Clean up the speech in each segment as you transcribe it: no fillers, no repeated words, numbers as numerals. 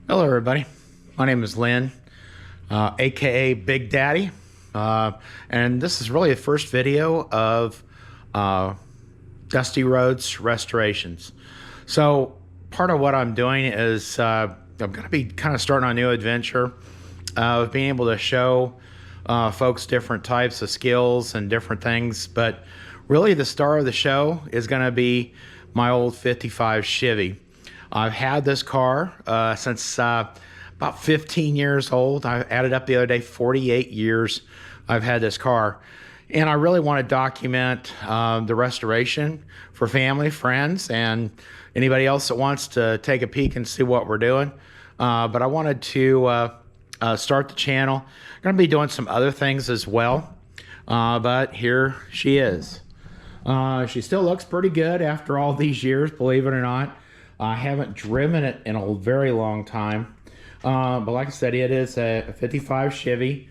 Hello, everybody. My name is Lynn, aka Big Daddy, and this is really the first video of Dusty Roads restorations. So, part of what I'm doing is I'm going to be kind of starting a new adventure of being able to show folks different types of skills and different things. But really, the star of the show is going to be my old '55 Chevy. I've had this car since about 15 years old. I added up the other day, 48 years I've had this car. And I really want to document the restoration for family, friends, and anybody else that wants to take a peek and see what we're doing. But I wanted to start the channel. I'm going to be doing some other things as well. But here she is. She still looks pretty good after all these years, believe it or not. I haven't driven it in a very long time. But like I said, it is a 55 Chevy,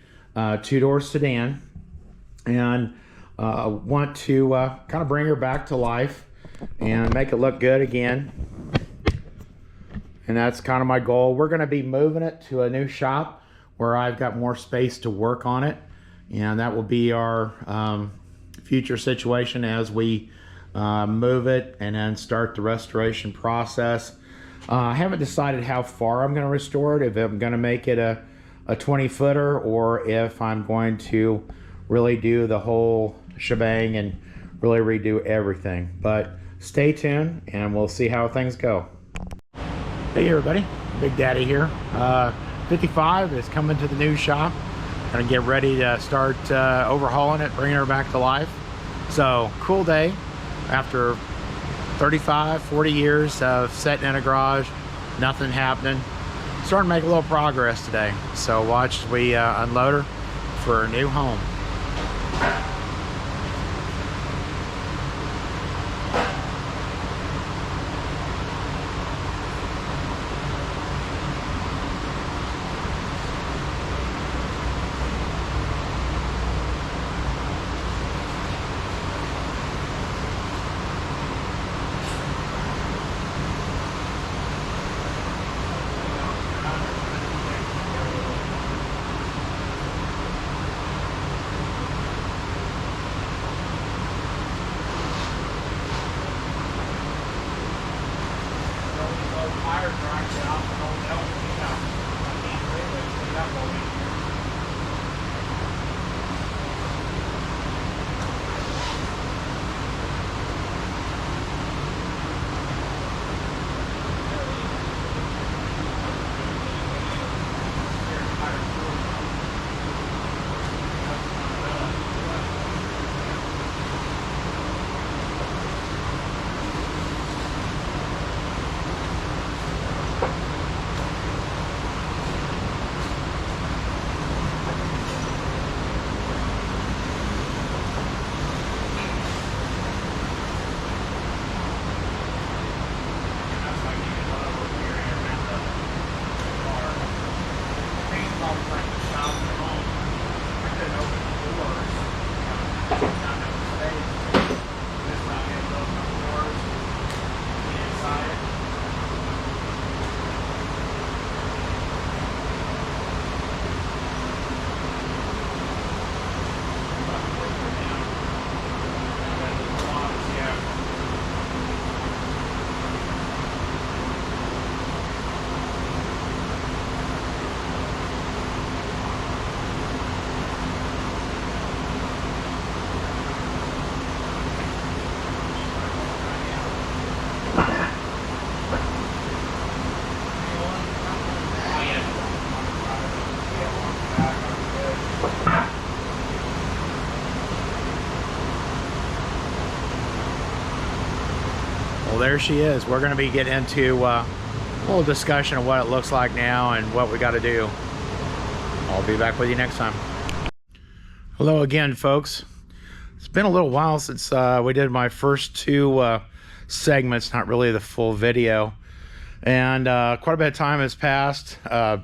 two-door sedan. And want to kind of bring her back to life and make it look good again. And that's kind of my goal. We're going to be moving it to a new shop where I've got more space to work on it. And that will be our future situation as we move it and then start the restoration process. I haven't decided how far I'm going to restore it, if I'm going to make it a 20-footer or if I'm going to really do the whole shebang and really redo everything. But stay tuned and we'll see how things go. Hey everybody, Big Daddy here. 55 is coming to the new shop. Gonna get ready to start overhauling it, bringing her back to life. So, cool day. After 35, 40 years of sitting in a garage, nothing happening. Starting to make a little progress today. So watch as we unload her for a new home. Well, there she is. We're going to be getting into a little discussion of what it looks like now and what we got to do. I'll be back with you next time. Hello again, folks. It's been a little while since we did my first two segments, not really the full video. And quite a bit of time has passed,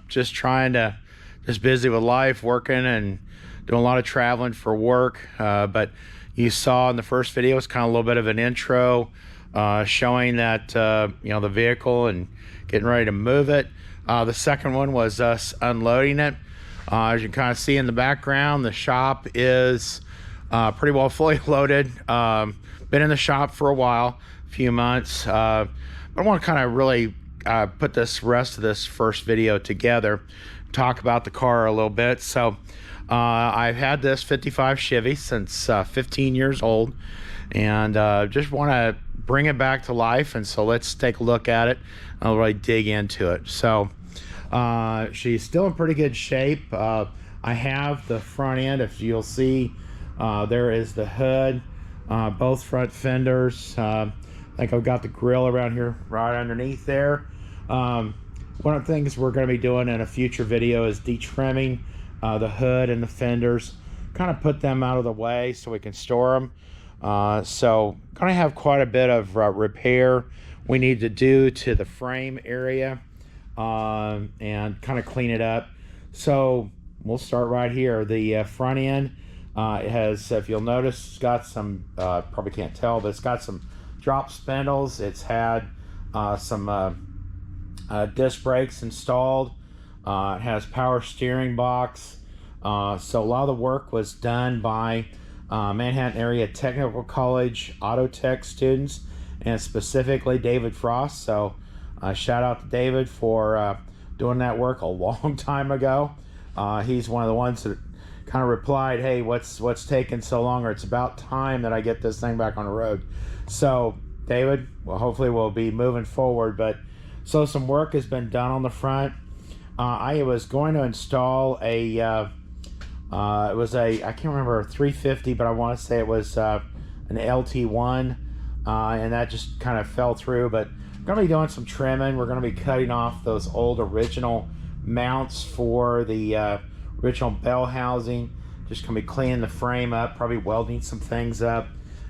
just busy with life, working and doing a lot of traveling for work. But you saw in the first video, it's kind of a little bit of an intro showing that you know, the vehicle and getting ready to move it. The second one was us unloading it. As you can kind of see in the background, the shop is pretty well fully loaded. Been in the shop for a while, a few months. But I want to kind of really put this rest of this first video together, talk about the car a little bit. So I've had this 55 Chevy since 15 years old, and just want to bring it back to life. And so let's take a look at it. I'll really dig into it. So she's still in pretty good shape. I have the front end, if you'll see, there is the hood, both front fenders. I think I've got the grill around here right underneath there. One of the things we're going to be doing in a future video is detrimming the hood and the fenders, kind of put them out of the way so we can store them. So going to have quite a bit of repair we need to do to the frame area, and kind of clean it up. So we'll start right here. The front end, it has, if you'll notice, it's got some, probably can't tell, but it's got some drop spindles. It's had some disc brakes installed. It has power steering box. So a lot of the work was done by Manhattan Area Technical College Auto Tech students, and specifically David Frost. So shout out to David for doing that work a long time ago. He's one of the ones that kind of replied, hey, what's taking so long, or it's about time that I get this thing back on the road. So David, well, hopefully we'll be moving forward. But so some work has been done on the front. I was going to install a it was a, I can't remember, a 350, but I want to say it was an LT1, and that just kind of fell through. But I'm going to be doing some trimming. We're going to be cutting off those old original mounts for the original bell housing. Just going to be cleaning the frame up, probably welding some things up,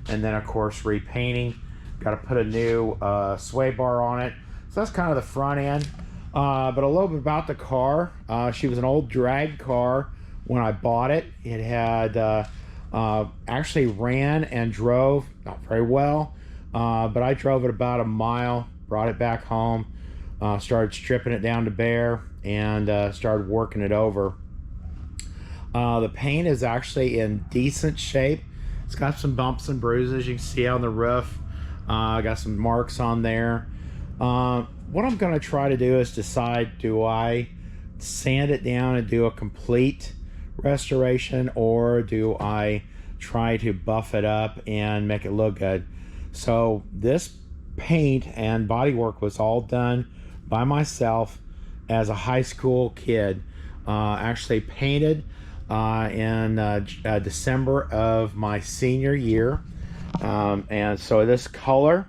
and then of course repainting. Got to put a new sway bar on it. So that's kind of the front end. But a little bit about the car. She was an old drag car when I bought it. It had actually ran and drove not very well, but I drove it about a mile, brought it back home, started stripping it down to bare, and started working it over. The paint is actually in decent shape. It's got some bumps and bruises you can see on the roof. Got some marks on there. What I'm going to try to do is decide, do I sand it down and do a complete restoration, or do I try to buff it up and make it look good? So this paint and bodywork was all done by myself as a high school kid. Actually painted in December of my senior year. And so this color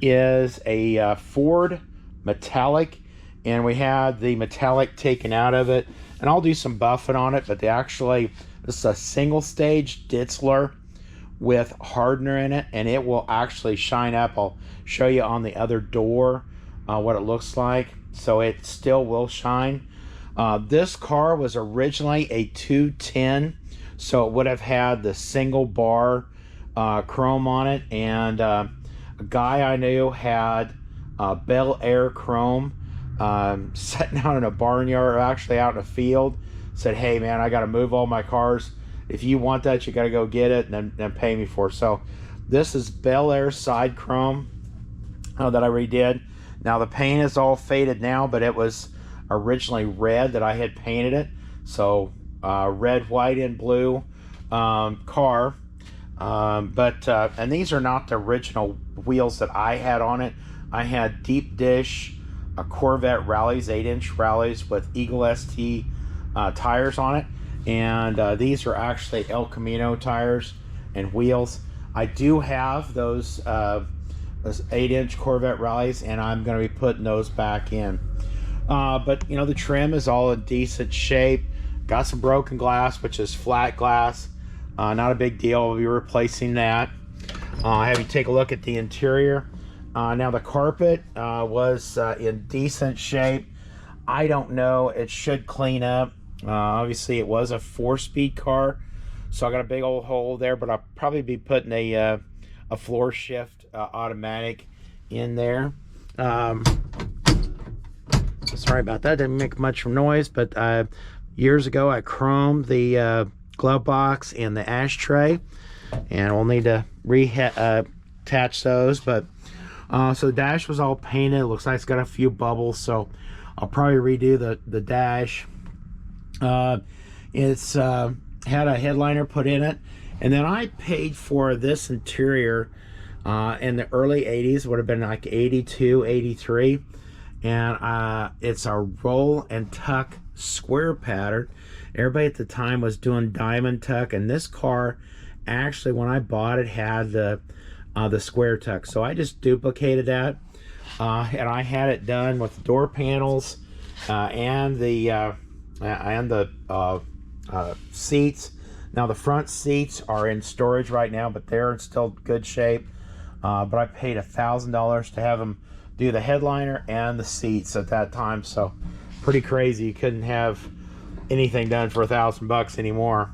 is a Ford metallic, and we had the metallic taken out of it, and I'll do some buffing on it. But this is a single stage Ditzler with hardener in it, and it will actually shine up. I'll show you on the other door what it looks like. So it still will shine. This car was originally a 210, so it would have had the single bar chrome on it. And a guy I knew had Bel Air chrome sitting out in a barnyard, or actually out in a field. Said, hey man, I got to move all my cars. If you want that, you got to go get it and then pay me for it. So this is Bel Air side chrome that I redid. Now the paint is all faded now, but it was originally red that I had painted it. So red, white, and blue car. And these are not the original wheels that I had on it. I had deep dish Corvette rallies, 8-inch rallies with Eagle ST tires on it. And these are actually El Camino tires and wheels. I do have those 8-inch Corvette rallies, and I'm going to be putting those back in. But you know, the trim is all in decent shape. Got some broken glass, which is flat glass. Not a big deal. We'll be replacing that. I have you take a look at the interior. Now the carpet was in decent shape. I don't know, it should clean up. Obviously it was a 4-speed car, so I got a big old hole there, but I'll probably be putting a floor shift automatic in there. Sorry about that, didn't make much noise, but years ago I chromed the glove box and the ashtray, and we'll need to attach those. But so the dash was all painted. It looks like it's got a few bubbles, so I'll probably redo the dash. It's had a headliner put in it, and then I paid for this interior in the early 80s. Would have been like 82, 83, and it's a roll and tuck square pattern. Everybody at the time was doing diamond tuck, and this car actually, when I bought it, had the square tuck. So I just duplicated that, and I had it done with the door panels and the seats. Now the front seats are in storage right now, but they're in still good shape. But I paid $1,000 to have them do the headliner and the seats at that time. So pretty crazy. You couldn't have anything done for $1,000 anymore.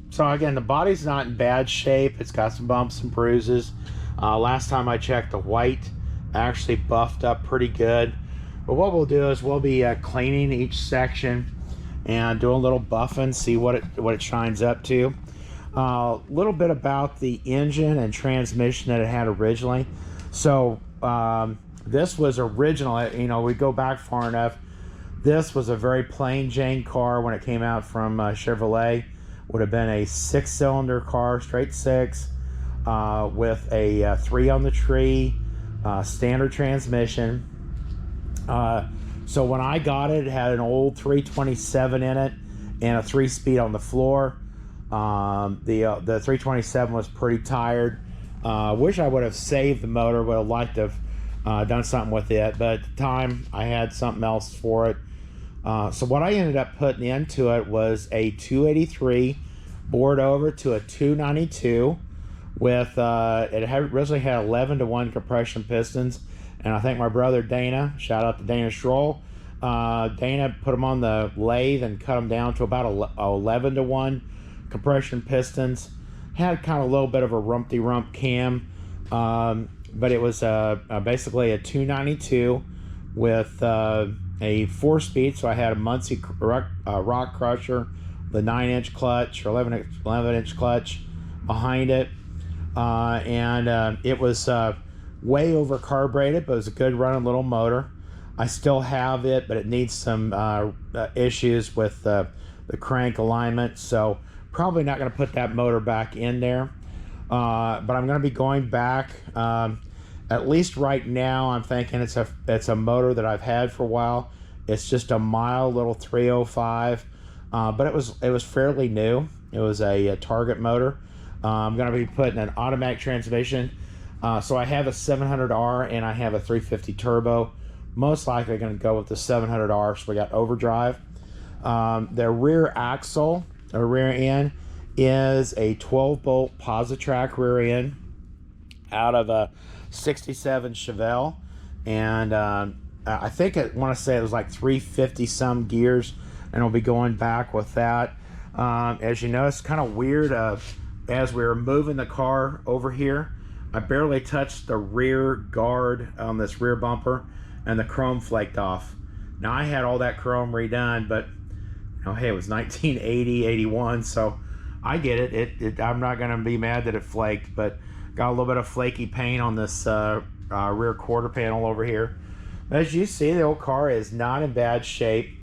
So again, the body's not in bad shape. It's got some bumps and bruises. Last time I checked, the white actually buffed up pretty good. But what we'll do is we'll be cleaning each section and doing a little buffing, see what it shines up to. A little bit about the engine and transmission that it had originally. So this was original, you know, we go back far enough. This was a very plain Jane car when it came out from Chevrolet. Would have been a 6-cylinder car, straight 6, with a 3 on the tree, standard transmission. So when I got it, it had an old 327 in it and a 3-speed on the floor. The 327 was pretty tired. Wish I would have saved the motor. Would have liked to have done something with it, but at the time I had something else for it. So what I ended up putting into it was a 283 bored over to a 292 with it originally had 11-to-1 compression pistons. And I think my brother Dana, shout out to Dana Schroll, Dana put them on the lathe and cut them down to about 11-to-1 compression pistons. Had kind of a little bit of a rumpty-rump cam, but it was basically a 292 with a 4-speed. So I had a Muncie rock crusher, the 9-inch clutch or 11-inch clutch behind it, and it was way over carbureted, but it was a good running little motor. I still have it, but it needs some issues with the crank alignment, so probably not going to put that motor back in there. But I'm going to be going back. At least right now, I'm thinking it's a motor that I've had for a while. It's just a mild little 305, but it was fairly new. It was a Target motor. I'm going to be putting an automatic transmission. So I have a 700R and I have a 350 turbo. Most likely going to go with the 700R, so we got overdrive. The rear axle, or rear end, is a 12-bolt Positrack rear end out of a 67 Chevelle. And I think I want to say it was like 350 some gears, and we'll be going back with that. As you know, it's kind of weird. As we were moving the car over here, I barely touched the rear guard on this rear bumper, and the chrome flaked off. Now I had all that chrome redone, but you know, hey, it was 1980, 81, so I get it. I'm not going to be mad that it flaked, but got a little bit of flaky paint on this rear quarter panel over here. As you see, the old car is not in bad shape.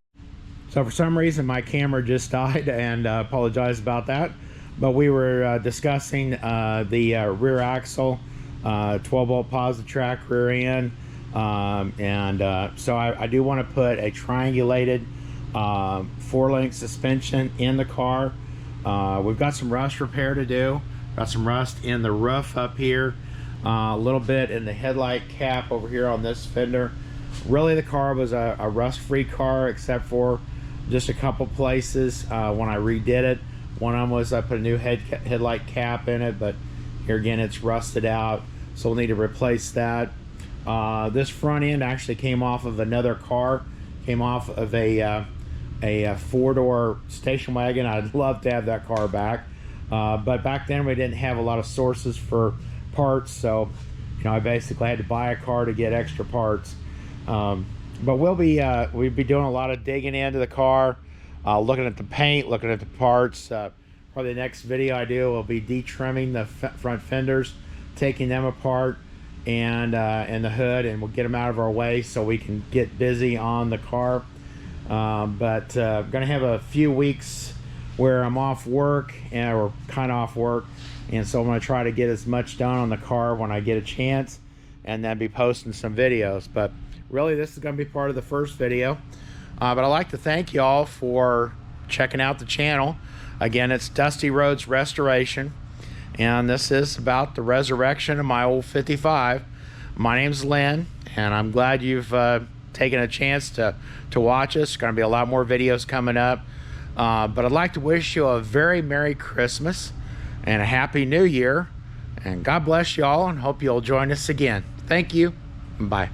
So for some reason, my camera just died, and apologize about that. But we were discussing the rear axle, 12-bolt Positrack rear end, so I do want to put a triangulated 4-link suspension in the car. We've got some rust repair to do. Got some rust in the roof up here, a little bit in the headlight cap over here on this fender. Really, the car was a rust-free car, except for just a couple places when I redid it. One of them was I put a new headlight cap in it, but here again it's rusted out, so we'll need to replace that. This front end actually came off of another car, came off of a 4-door station wagon. I'd love to have that car back, but back then we didn't have a lot of sources for parts, so I basically had to buy a car to get extra parts. But we'll be doing a lot of digging into the car, looking at the paint, looking at the parts. Probably the next video I do will be de-trimming the front fenders, taking them apart, and the hood, and we'll get them out of our way so we can get busy on the car. But I'm gonna have a few weeks where I'm off work, or kind of off work, and so I'm gonna try to get as much done on the car when I get a chance, and then be posting some videos. But really, this is gonna be part of the first video. But I'd like to thank y'all for checking out the channel. Again, it's Dusty Roads Restoration, and this is about the resurrection of my old 55. My name's Lynn, and I'm glad you've taken a chance to watch us. There's going to be a lot more videos coming up, but I'd like to wish you a very Merry Christmas and a Happy New Year, and God bless you all, and hope you'll join us again. Thank you, and bye.